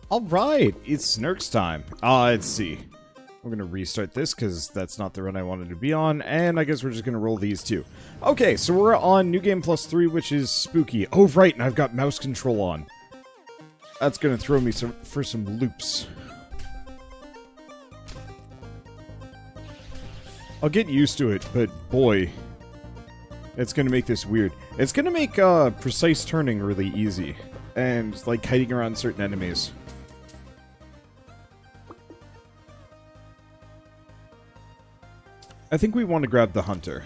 Alright, it's Snurks time. Let's see. We're gonna restart this because that's not the run I wanted to be on, and I guess we're just gonna roll these two. Okay, so we're on New Game Plus 3, which is spooky. Oh, right, and I've got mouse control on. That's gonna throw me for some loops. I'll get used to it, but boy, it's gonna make this weird. It's gonna make precise turning really easy, and like kiting around certain enemies. I think we want to grab the Hunter.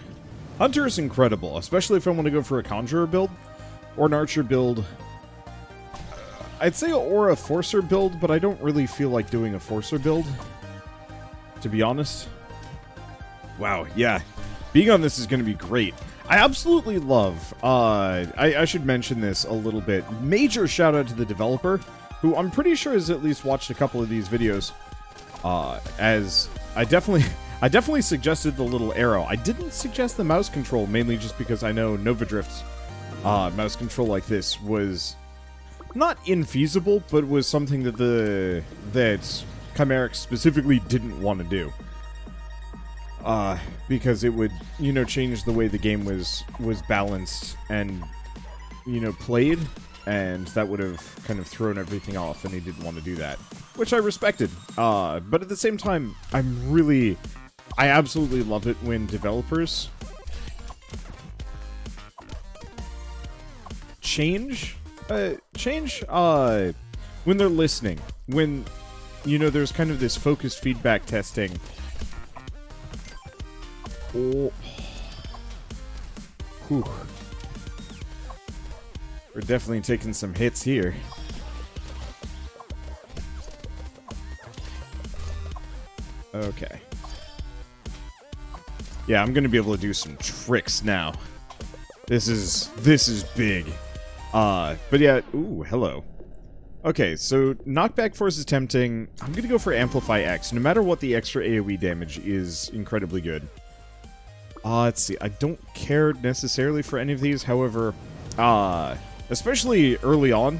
Hunter is incredible, especially if I want to go for a Conjurer build, or an Archer build. I'd say or a Forcer build, but I don't really feel like doing a Forcer build, to be honest. Wow, yeah. Being on this is going to be great. I absolutely love, I should mention this a little bit. Major shout out to the developer, who I'm pretty sure has at least watched a couple of these videos, as I definitely suggested the little arrow. I didn't suggest the mouse control, mainly just because I know Nova Drift's mouse control like this was not infeasible, but was something that SNKRX specifically didn't want to do. Because it would, you know, change the way the game was balanced and, you know, played, and that would have kind of thrown everything off, and he didn't want to do that, which I respected. But at the same time, I absolutely love it when developers change, when they're listening, when, you know, there's kind of this focused feedback testing. Oh. Whew. We're definitely taking some hits here. Okay. Yeah, I'm gonna be able to do some tricks now. This is big. But yeah, ooh, hello. Okay, so knockback force is tempting. I'm gonna go for Amplify X. No matter what, the extra AoE damage is incredibly good. Let's see. I don't care necessarily for any of these. However, especially early on,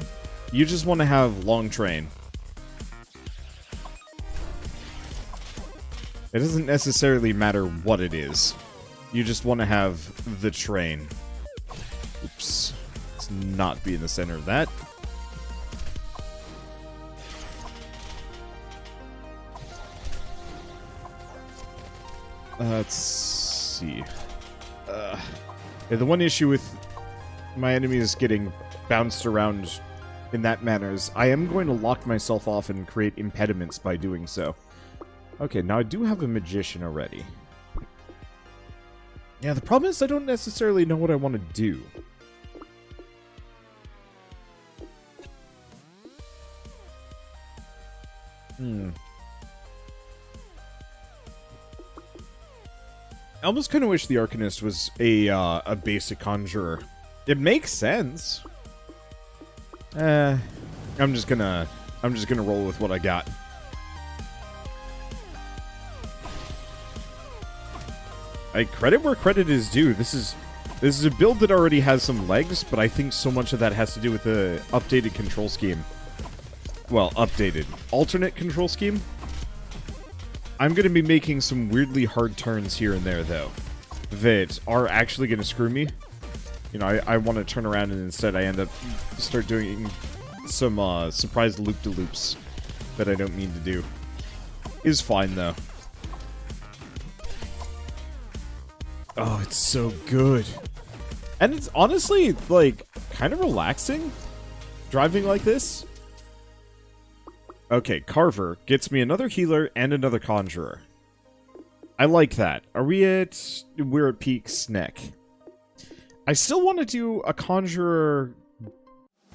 you just want to have long train. It doesn't necessarily matter what it is. You just want to have the train. Oops. Let's not be in the center of that. Let's see. Yeah, the one issue with my enemies getting bounced around in that manner is I am going to lock myself off and create impediments by doing so. Okay, now I do have a magician already. Yeah, the problem is I don't necessarily know what I want to do. I almost kind of wish the Arcanist was a basic conjurer. It makes sense. I'm just gonna roll with what I got. I credit where credit is due. This is a build that already has some legs, but I think so much of that has to do with the updated control scheme. Well, updated. Alternate control scheme? I'm going to be making some weirdly hard turns here and there, though, that are actually going to screw me. You know, I want to turn around and instead I end up start doing some surprise loop-de-loops that I don't mean to do. Is fine, though. Oh, it's so good. And it's honestly, like, kind of relaxing driving like this. Okay, Carver gets me another healer and another conjurer. I like that. We're at peak SNEK. I still want to do a conjurer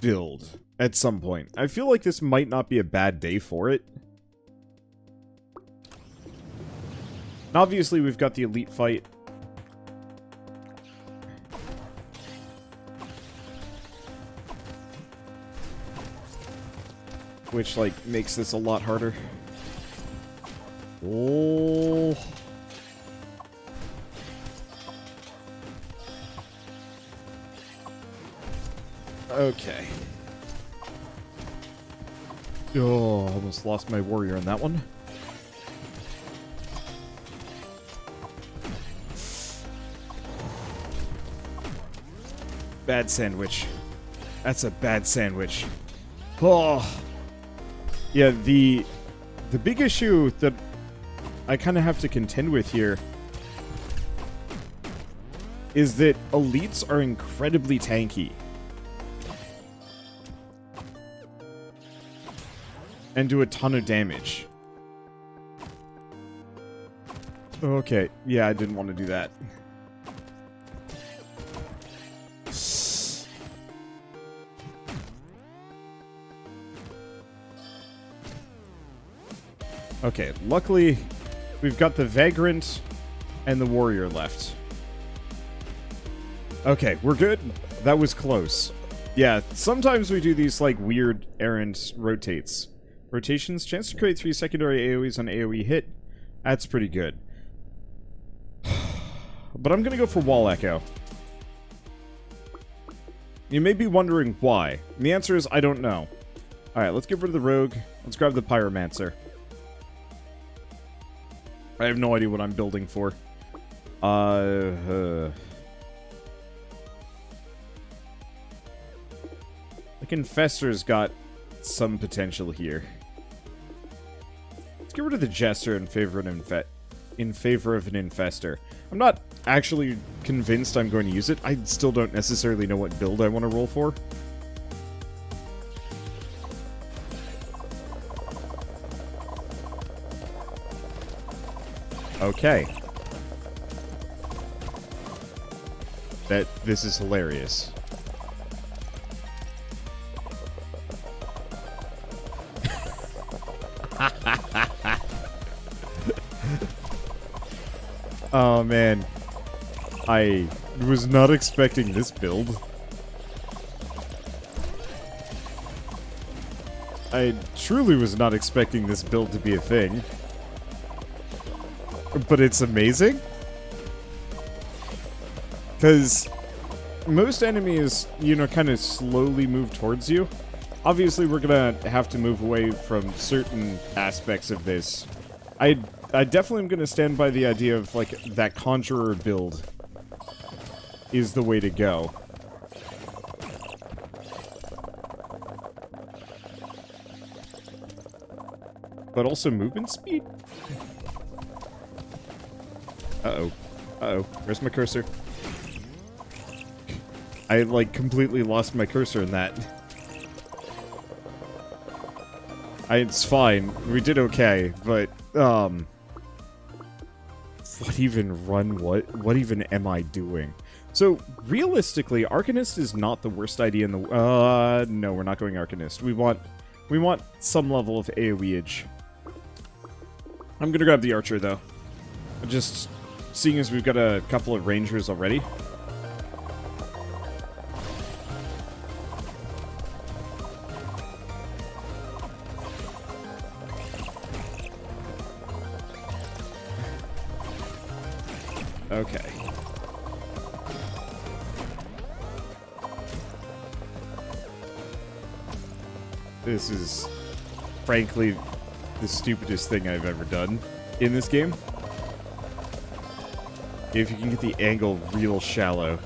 build at some point. I feel like this might not be a bad day for it. And obviously, we've got the elite fight. Which, like, makes this a lot harder. Oh. Okay. Oh, almost lost my warrior in that one. Bad sandwich. That's a bad sandwich. Oh. Yeah, the big issue that I kind of have to contend with here is that elites are incredibly tanky. And do a ton of damage. Okay, yeah, I didn't want to do that. Okay, luckily, we've got the Vagrant and the Warrior left. Okay, we're good. That was close. Yeah, sometimes we do these, like, weird errant rotates. Rotations, chance to create 3 secondary AoEs on AoE hit. That's pretty good. But I'm gonna go for Wall Echo. You may be wondering why. And the answer is, I don't know. Alright, let's get rid of the Rogue. Let's grab the Pyromancer. I have no idea what I'm building for. The Infestor's got some potential here. Let's get rid of the Jester in favor of an Infestor. I'm not actually convinced I'm going to use it. I still don't necessarily know what build I want to roll for. Okay. This is hilarious. Oh man. I was not expecting this build. I truly was not expecting this build to be a thing. But it's amazing. Because most enemies, you know, kind of slowly move towards you. Obviously, we're gonna have to move away from certain aspects of this. I definitely am gonna stand by the idea of, like, that Conjurer build is the way to go. But also movement speed? Uh-oh. Uh-oh. Where's my cursor? I, like, completely lost my cursor in that. It's fine. We did okay, but, what even run what? What even am I doing? So, realistically, Arcanist is not the worst idea in the... no, we're not going Arcanist. We want some level of AoE-age. I'm gonna grab the Archer, though. Just seeing as we've got a couple of Rangers already. Okay. This is, frankly, the stupidest thing I've ever done in this game. If you can get the angle real shallow.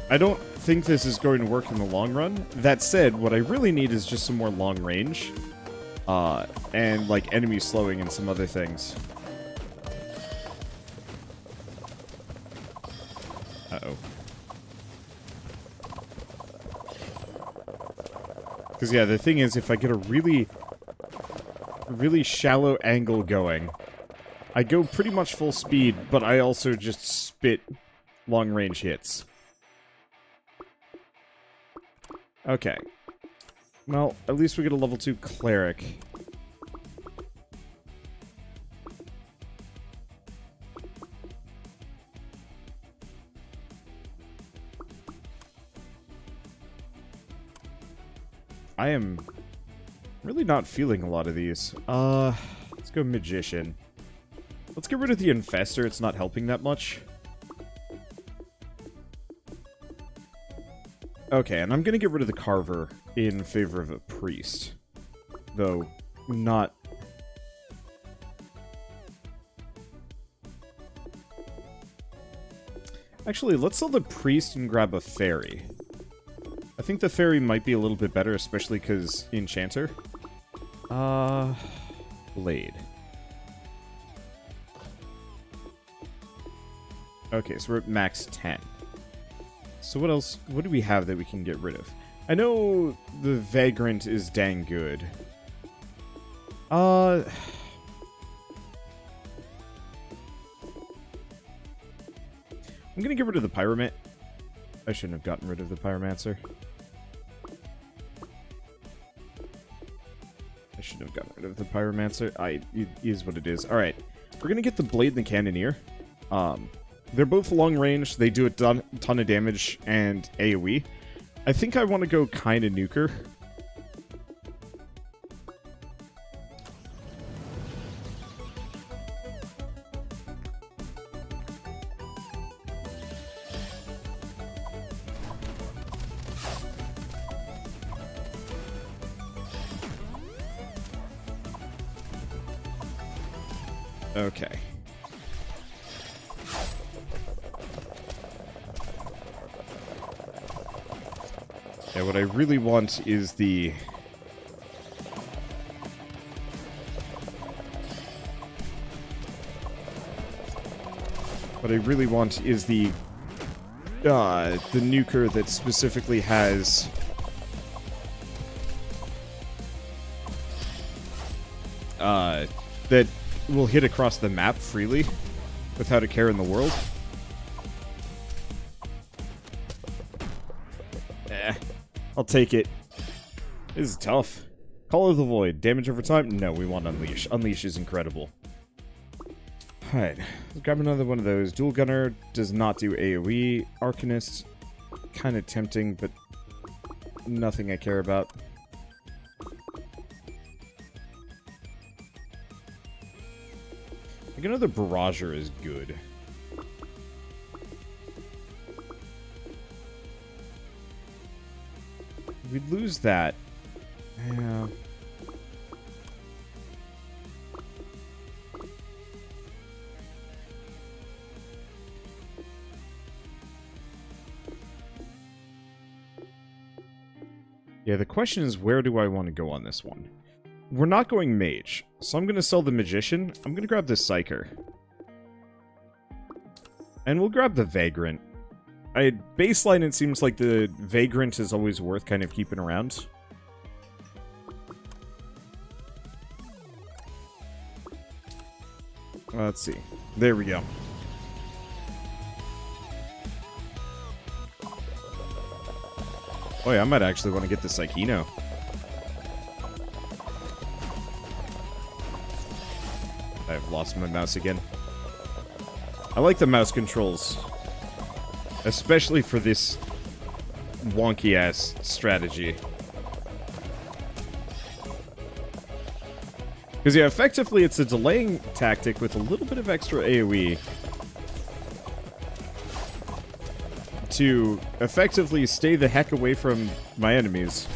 I don't think this is going to work in the long run. That said, what I really need is just some more long range. And, like, enemy slowing and some other things. Uh-oh. Because, yeah, the thing is, if I get a really shallow angle going, I go pretty much full speed, but I also just spit long-range hits. Okay. Well, at least we get a level 2 cleric. I am Really not feeling a lot of these. Let's go Magician. Let's get rid of the Infestor. It's not helping that much. Okay, and I'm gonna get rid of the Carver in favor of a Priest. Though, not... Actually, let's sell the Priest and grab a Fairy. I think the Fairy might be a little bit better, especially because Enchanter. Blade. Okay, so we're at max 10. So what else? What do we have that we can get rid of? I know the Vagrant is dang good. I'm gonna get rid of the Pyromant. I shouldn't have gotten rid of the Pyromancer. I shouldn't have gotten rid of the Pyromancer. It is what it is. Alright. We're gonna get the Blade and the Cannoneer. They're both long range. They do a ton of damage and AoE. I think I want to go kinda nuker. Okay. Yeah, what I really want is the... What I really want is the nuker that specifically has... that will hit across the map freely without a care in the world. I'll take it. This is tough. Call of the Void. Damage over time? No, we want Unleash. Unleash is incredible. Alright. Let's grab another one of those. Dual Gunner does not do AoE. Arcanist, kind of tempting, but nothing I care about. I think another Barrager is good. We'd lose that. Yeah. Yeah, the question is, where do I want to go on this one? We're not going Mage, so I'm going to sell the Magician. I'm going to grab the Psyker. And we'll grab the Vagrant. Baseline, it seems like the Vagrant is always worth kind of keeping around. Let's see. There we go. Oh yeah, I might actually want to get the Psychino. I've lost my mouse again. I like the mouse controls. Especially for this wonky-ass strategy. Because, yeah, effectively it's a delaying tactic with a little bit of extra AoE. To effectively stay the heck away from my enemies.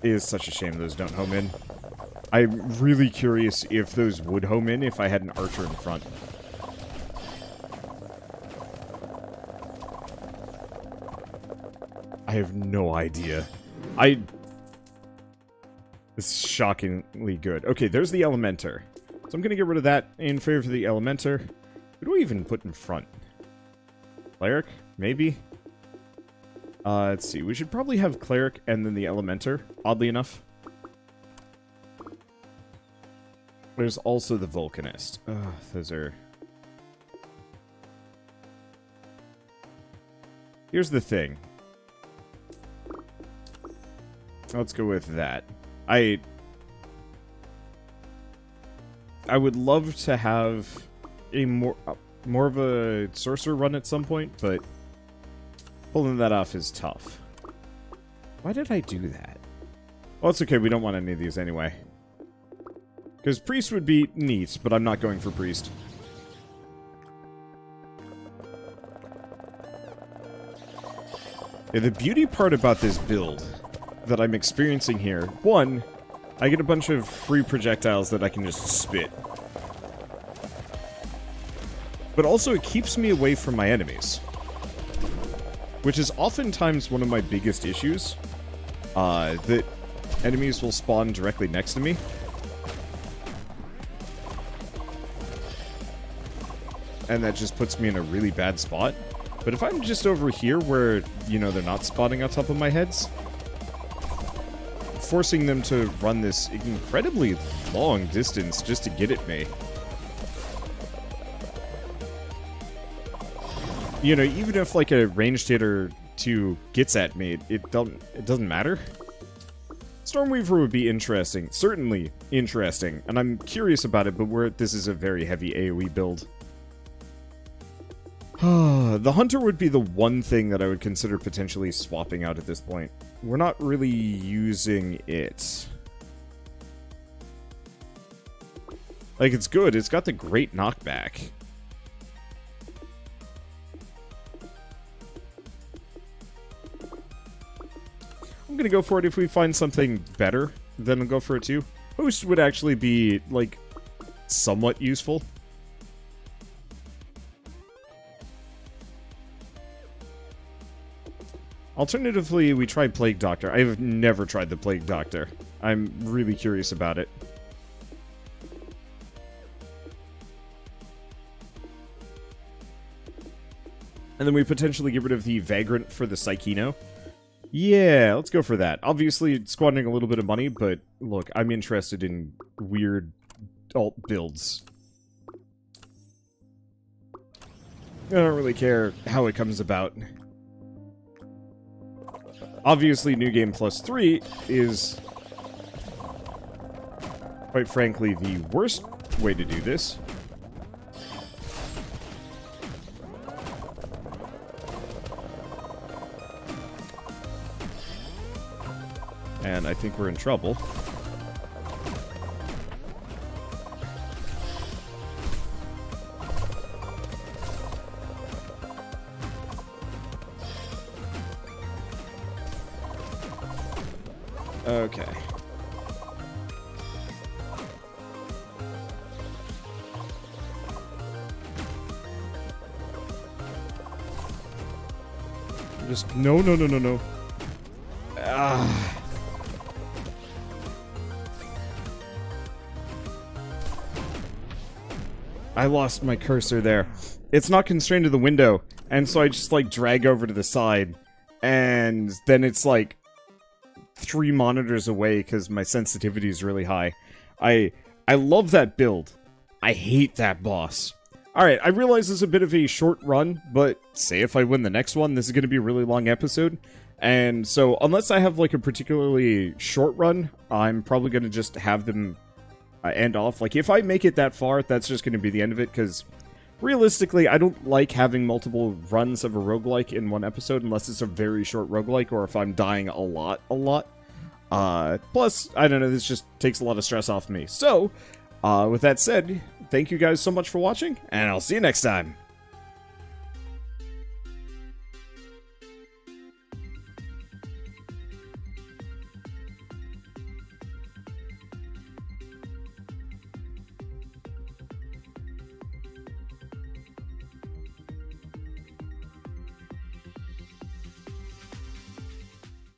It is such a shame those don't home in. I'm really curious if those would home in if I had an archer in front. I have no idea. It's shockingly good. Okay, there's the Elementer. So I'm going to get rid of that in favor of the Elementer. Who do I even put in front? Cleric? Maybe? Let's see. We should probably have Cleric and then the Elementer, oddly enough. There's also the Vulcanist. Those are... Here's the thing. Let's go with that. I would love to have a more of a sorcerer run at some point, but pulling that off is tough. Why did I do that? Well, it's okay. We don't want any of these anyway. Because priest would be neat, but I'm not going for priest. Yeah, the beauty part about this build that I'm experiencing here, one, I get a bunch of free projectiles that I can just spit. But also it keeps me away from my enemies. Which is oftentimes one of my biggest issues. That enemies will spawn directly next to me. And that just puts me in a really bad spot. But if I'm just over here where, you know, they're not spawning on top of my heads, forcing them to run this incredibly long distance just to get at me. You know, even if like a ranged hit or two gets at me, it doesn't matter. Stormweaver would be interesting, certainly interesting, and I'm curious about it, but this is a very heavy AoE build. The Hunter would be the one thing that I would consider potentially swapping out at this point. We're not really using it. Like, it's good. It's got the great knockback. I'm gonna go for it if we find something better, then I'll go for it too. Host would actually be, like, somewhat useful. Alternatively, we tried Plague Doctor. I've never tried the Plague Doctor. I'm really curious about it. And then we potentially get rid of the Vagrant for the Psychino. Yeah, let's go for that. Obviously, it's squandering a little bit of money, but look, I'm interested in weird alt builds. I don't really care how it comes about. Obviously, New Game Plus 3 is, quite frankly, the worst way to do this. And I think we're in trouble. Okay. Just no. Ah. I lost my cursor there. It's not constrained to the window, and so I just like drag over to the side, and then it's like 3 monitors away because my sensitivity is really high. I love that build. I hate that boss. Alright, I realize this is a bit of a short run, but say if I win the next one, this is going to be a really long episode. And so, unless I have like a particularly short run, I'm probably going to just have them end off. Like, if I make it that far, that's just going to be the end of it, because realistically, I don't like having multiple runs of a roguelike in one episode unless it's a very short roguelike, or if I'm dying a lot. Plus, I don't know, this just takes a lot of stress off me. So, with that said, thank you guys so much for watching, and I'll see you next time.